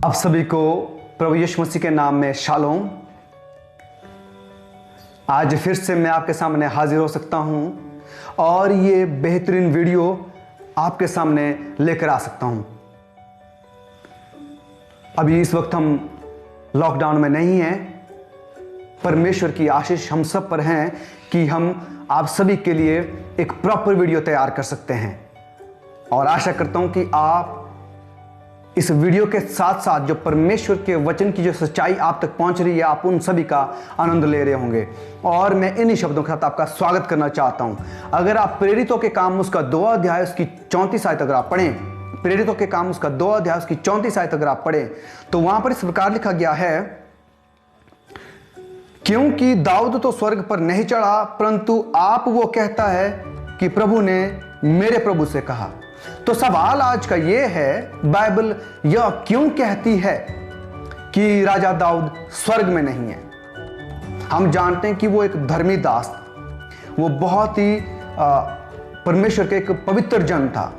आप सभी को प्रभु यीशु मसीह के नाम में शालोम। आज फिर से मैं आपके सामने हाजिर हो सकता हूं और ये बेहतरीन वीडियो आपके सामने लेकर आ सकता हूं। अभी इस वक्त हम लॉकडाउन में नहीं हैं। परमेश्वर की आशीष हम सब पर हैं कि हम आप सभी के लिए एक प्रॉपर वीडियो तैयार कर सकते हैं, और आशा करता हूं कि आप इस वीडियो के साथ साथ जो परमेश्वर के वचन की जो सच्चाई आप तक पहुंच रही है, आप उन सभी का आनंद ले रहे होंगे। और मैं इन्हीं शब्दों के साथ आपका स्वागत करना चाहता हूं। अगर आप प्रेरितों के काम उसका 2 अध्याय उसकी 34 आयत अगर आप पढ़ें, प्रेरितों के काम उसका 2 अध्याय उसकी 34 आयत अगर आप पढ़ें, तो वहां पर इस प्रकार लिखा गया है, क्योंकि दाऊद तो स्वर्ग पर नहीं चढ़ा, परंतु आप वो कहता है कि प्रभु ने मेरे प्रभु से कहा। तो सवाल आज का यह है, बाइबल यह क्यों कहती है कि राजा दाऊद स्वर्ग में नहीं है? हम जानते हैं कि वो एक धर्मी दास था, वो बहुत ही परमेश्वर के एक पवित्र जन था,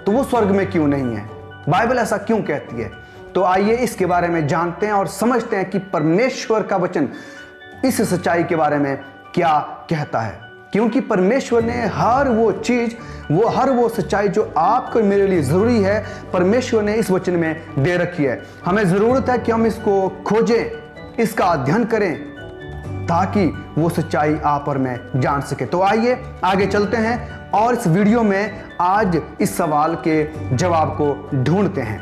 तो वो स्वर्ग में क्यों नहीं है? बाइबल ऐसा क्यों कहती है? तो आइए इसके बारे में जानते हैं और समझते हैं कि परमेश्वर का वचन इस सच्चाई के बारे में क्या कहता है। क्योंकि परमेश्वर ने हर वो चीज, हर वो सच्चाई जो आपको मेरे लिए जरूरी है, परमेश्वर ने इस वचन में दे रखी है। हमें जरूरत है कि हम इसको खोजें, इसका अध्ययन करें, ताकि वो सच्चाई आप और मैं जान सके। तो आइए आगे चलते हैं और इस वीडियो में आज इस सवाल के जवाब को ढूंढते हैं।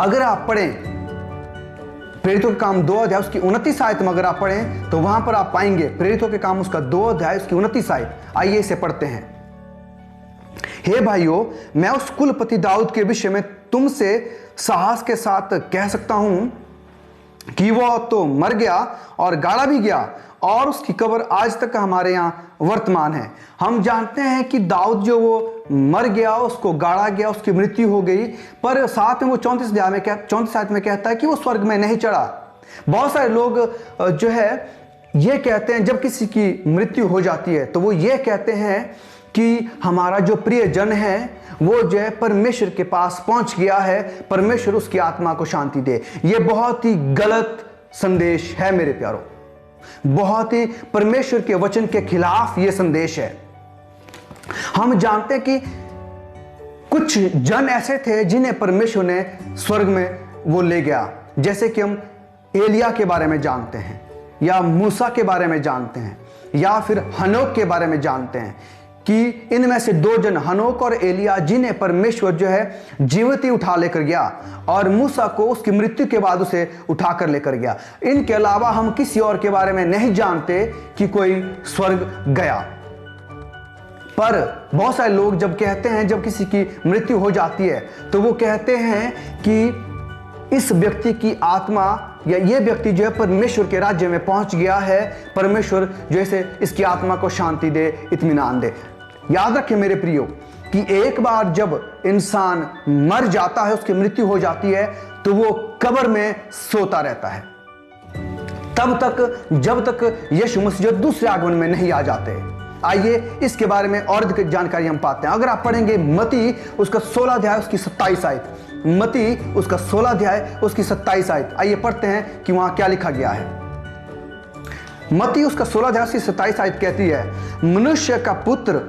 अगर आप पढ़ें प्रेरितों के काम 2 अध्याय उसकी 29 आयत में अगर आप पढ़ें, तो वहां पर आप पाएंगे प्रेरितों के काम उसका 2 अध्याय उसकी 29 आयत। आइए इसे पढ़ते हैं। हे भाइयों, मैं उस कुलपति दाऊद के विषय में तुमसे साहस के साथ कह सकता हूं कि वह तो मर गया और गाड़ा भी गया, और उसकी कब्र आज तक हमारे यहाँ वर्तमान है। हम जानते हैं कि दाऊद जो वो मर गया, उसको गाड़ा गया, उसकी मृत्यु हो गई, पर साथ में वो 34 आयत में कहता है कि वो स्वर्ग में नहीं चढ़ा। बहुत सारे लोग जो है ये कहते हैं, जब किसी की मृत्यु हो जाती है तो वो ये कहते हैं कि हमारा जो प्रिय जन है वो जो है परमेश्वर के पास पहुंच गया है, परमेश्वर उसकी आत्मा को शांति दे। ये बहुत ही गलत संदेश है मेरे प्यारों, बहुत ही परमेश्वर के वचन के खिलाफ ये संदेश है। हम जानते हैं कि कुछ जन ऐसे थे जिन्हें परमेश्वर ने स्वर्ग में वो ले गया, जैसे कि हम एलिया के बारे में जानते हैं, या मूसा के बारे में जानते हैं, या फिर हनोक के बारे में जानते हैं कि इनमें से 2 जन हनोक और एलिया, जिन्हें परमेश्वर जो है जीवित ही उठा लेकर गया, और मूसा को उसकी मृत्यु के बाद उसे उठाकर लेकर गया। इनके अलावा हम किसी और के बारे में नहीं जानते कि कोई स्वर्ग गया। पर बहुत सारे लोग जब कहते हैं, जब किसी की मृत्यु हो जाती है, तो वो कहते हैं कि इस व्यक्ति की आत्मा या ये व्यक्ति जो है परमेश्वर के राज्य में पहुंच गया है, परमेश्वर जैसे इसकी आत्मा को शांति दे, इत्मीनान दे। याद रखें मेरे प्रियो कि एक बार जब इंसान मर जाता है, उसकी मृत्यु हो जाती है, तो वो कब्र में सोता रहता है तब तक जब तक यीशु मसीह जो दूसरे आगमन में नहीं आ जाते। आइए इसके बारे में और जानकारी हम पाते हैं। अगर आप पढ़ेंगे मत्ती उसका 16 अध्याय उसकी 27 आयत, मत्ती उसका 16 अध्याय उसकी 27 आयत, आइए पढ़ते हैं कि वहां क्या लिखा गया है। मत्ती उसका 16 अध्याय उसकी 27 आयत कहती है, मनुष्य का पुत्र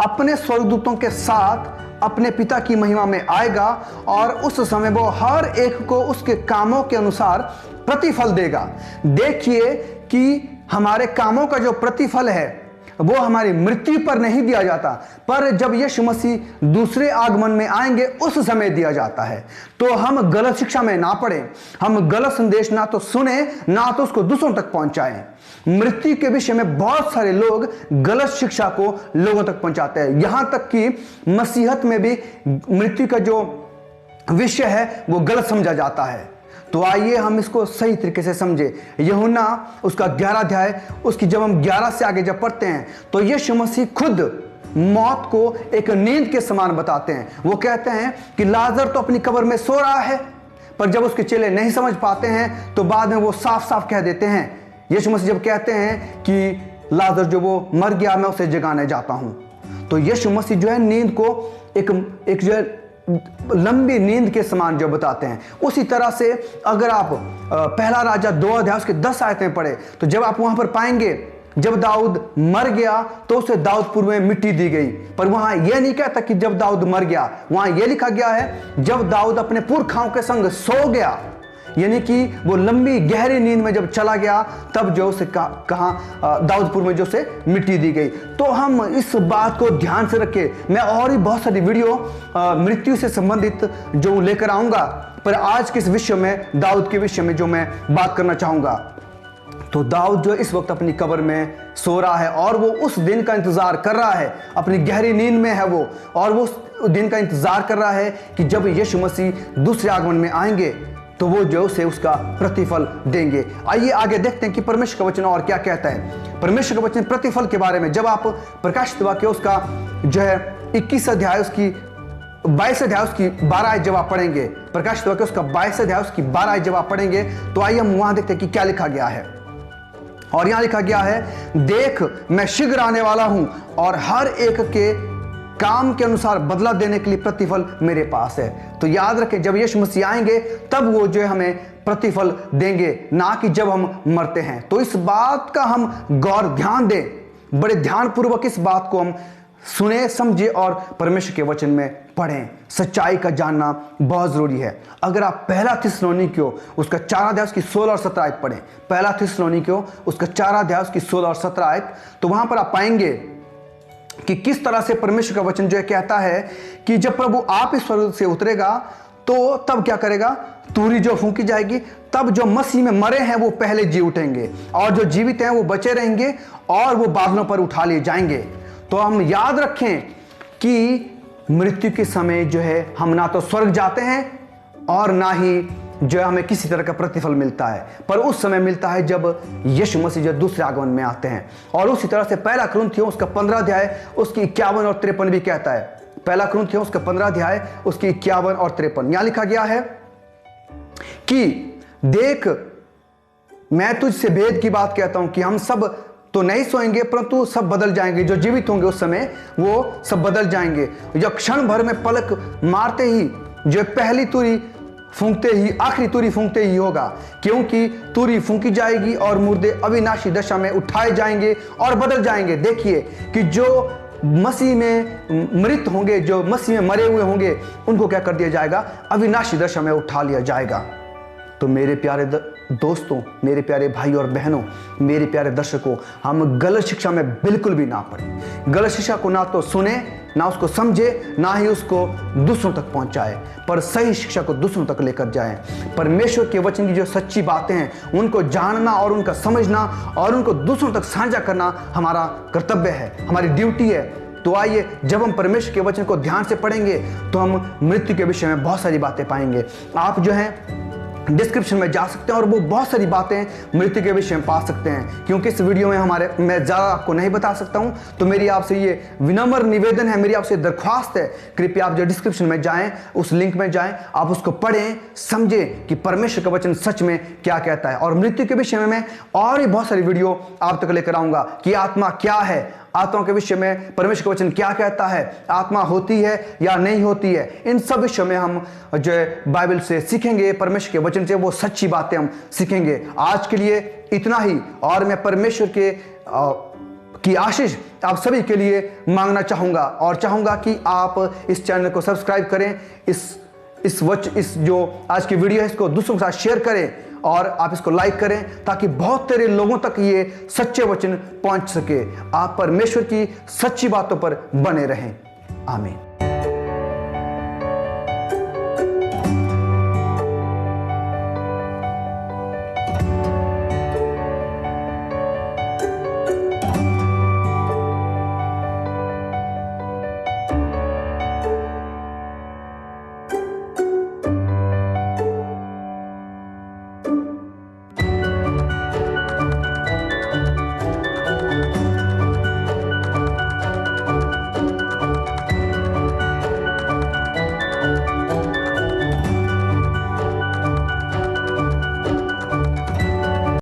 अपने स्वर्गदूतों के साथ अपने पिता की महिमा में आएगा, और उस समय वो हर एक को उसके कामों के अनुसार प्रतिफल देगा। देखिए कि हमारे कामों का जो प्रतिफल है वो हमारी मृत्यु पर नहीं दिया जाता, पर जब यीशु मसीह दूसरे आगमन में आएंगे उस समय दिया जाता है। तो हम गलत शिक्षा में ना पड़े, हम गलत संदेश ना तो सुने, ना तो उसको दूसरों तक पहुंचाएं। मृत्यु के विषय में बहुत सारे लोग गलत शिक्षा को लोगों तक पहुंचाते हैं, यहां तक कि मसीहत में भी मृत्यु का जो विषय है वो गलत समझा जाता है। तो आइए हम इसको सही तरीके से समझे। यूहन्ना उसका 11 अध्याय उसकी जब हम 11 से आगे जब पढ़ते हैं, तो यीशु मसीह खुद मौत को एक नींद के समान बताते हैं। वो कहते हैं कि लाजर तो अपनी कब्र में सो रहा है, पर जब उसके चेले नहीं समझ पाते हैं तो बाद में वो साफ साफ कह देते हैं। यीशु मसीह जब कहते हैं कि लाजर जो वो मर गया, मैं उसे जगाने जाता हूं, तो यीशु मसीह जो है नींद को एक जो है लंबी नींद के समान जो बताते हैं। उसी तरह से अगर आप पहला राजा 2 अध्याय उसके 10 आयतें पढ़े तो जब आप वहां पर पाएंगे जब दाऊद मर गया तो उसे दाऊदपुर में मिट्टी दी गई, पर वहां यह नहीं कहता कि जब दाऊद मर गया, वहां यह लिखा गया है जब दाऊद अपने पुरखाओं के संग सो गया, यानी कि वो लंबी गहरी नींद में जब चला गया तब जो उसे कहा दाऊदपुर में जो उसे मिट्टी दी गई। तो हम इस बात को ध्यान से रखें। मैं और भी बहुत सारी वीडियो मृत्यु से संबंधित जो लेकर आऊंगा, पर आज के इस विषय में दाऊद के विषय में जो मैं बात करना चाहूंगा, तो दाऊद जो इस वक्त अपनी कब्र में सो रहा है और वो उस दिन का इंतजार कर रहा है, अपनी गहरी नींद में है वो, और वो उस दिन का इंतजार कर रहा है कि जब यीशु मसीह दूसरे आगमन में आएंगे तो वो जो उसे उसका प्रतिफल देंगे। आइए आगे देखते हैं कि परमेश्वर का वचन और क्या कहता है। परमेश्वर का वचन प्रतिफल के बारे में, जब आप प्रकाशित वाक्य उसका जो है 21 अध्याय उसकी 22 अध्याय उसकी 12 आयत जब आप पढ़ेंगे, प्रकाशित वाक्य उसका 22 अध्याय उसकी 12 आयत जब आप पढ़ेंगे तो आइए हम वहां देखते हैं कि क्या लिखा गया है। और यहां लिखा गया है, देख मैं शीघ्र आने वाला हूं और हर एक के काम के अनुसार बदला देने के लिए प्रतिफल मेरे पास है। तो याद रखें, जब यीशु मसीह आएंगे तब वो जो है हमें प्रतिफल देंगे, ना कि जब हम मरते हैं। तो इस बात का हम गौर ध्यान दें, बड़े ध्यानपूर्वक इस बात को हम सुने समझे और परमेश्वर के वचन में पढ़ें। सच्चाई का जानना बहुत जरूरी है। अगर आप पहला थिस्सलुनीकियों उसका 4 अध्याय उसकी 16 और 17 आयत पढ़ें, पहला थिस्सलुनीकियों उसका 4 अध्याय उसकी 16 और 17 आयत, तो वहां पर आप पाएंगे कि किस तरह से परमेश्वर का वचन जो है कहता है कि जब प्रभु आप इस स्वर्ग से उतरेगा तो तब क्या करेगा, तुरही जो फूंकी जाएगी, तब जो मसीह में मरे हैं वो पहले जी उठेंगे और जो जीवित हैं वो बचे रहेंगे और वो बादलों पर उठा लिए जाएंगे। तो हम याद रखें कि मृत्यु के समय जो है हम ना तो स्वर्ग जाते हैं और ना ही जो है हमें किसी तरह का प्रतिफल मिलता है, पर उस समय मिलता है जब यीशु मसीह जो दूसरे आगमन में आते हैं। और उसी तरह से पहला कुरिन्थियों उसका 15 अध्याय उसकी 51 और 53 भी कहता है। पहला कुरिन्थियों उसका 15 अध्याय उसकी 51 और 53 यहां लिखा गया है कि देख मैं तुझसे भेद की बात कहता हूं कि हम सब तो नहीं सोएंगे परंतु सब बदल जाएंगे, जो जीवित होंगे उस समय वो सब बदल जाएंगे। जो क्षण भर में पलक मारते ही जो पहली तुरही फूंकते ही आखिरी तुरही फूंकते ही होगा, क्योंकि तुरही फूंकी जाएगी और मुर्दे अविनाशी दशा में उठाए जाएंगे और बदल जाएंगे। देखिए कि जो मसीह में मृत होंगे, जो मसीह में मरे हुए होंगे, उनको क्या कर दिया जाएगा, अविनाशी दशा में उठा लिया जाएगा। तो मेरे प्यारे दोस्तों, मेरे प्यारे भाई और बहनों, मेरे प्यारे दर्शकों, हम गलत शिक्षा में बिल्कुल भी ना पड़े। गलत शिक्षा को ना तो सुने, ना उसको समझे, ना ही उसको दूसरों तक पहुंचाए, पर सही शिक्षा को दूसरों तक लेकर जाए। परमेश्वर के वचन की जो सच्ची बातें हैं उनको जानना और उनका समझना और उनको दूसरों तक साझा करना हमारा कर्तव्य है, हमारी ड्यूटी है। तो आइए, जब हम परमेश्वर के वचन को ध्यान से पढ़ेंगे तो हम मृत्यु के विषय में बहुत सारी बातें पाएंगे। आप जो है डिस्क्रिप्शन में जा सकते हैं और वो बहुत सारी बातें मृत्यु के विषय में पा सकते हैं। क्योंकि इस वीडियो में मैं ज़्यादा आपको नहीं बता सकता हूं, तो मेरी आपसे ये विनम्र निवेदन है, मेरी आपसे दरख्वास्त है, कृपया आप जो डिस्क्रिप्शन में जाएं, उस लिंक में जाएं, आप उसको पढ़ें, समझें कि परमेश्वर का वचन सच में क्या कहता है। और मृत्यु के विषय में मैं और भी बहुत सारी वीडियो आप तक लेकर आऊंगा कि आत्मा क्या है, आत्मा के विषय में परमेश्वर का वचन क्या कहता है, आत्मा होती है या नहीं होती है। इन सब विषयों में हम जो है बाइबल से सीखेंगे, परमेश्वर के वचन से वो सच्ची बातें हम सीखेंगे। आज के लिए इतना ही, और मैं परमेश्वर के की आशीष आप सभी के लिए मांगना चाहूंगा और चाहूंगा कि आप इस चैनल को सब्सक्राइब करें, इस जो आज की वीडियो है इसको दूसरों के साथ शेयर करें और आप इसको लाइक करें, ताकि बहुत सारे लोगों तक ये सच्चे वचन पहुंच सके। आप परमेश्वर की सच्ची बातों पर बने रहें। आमीन।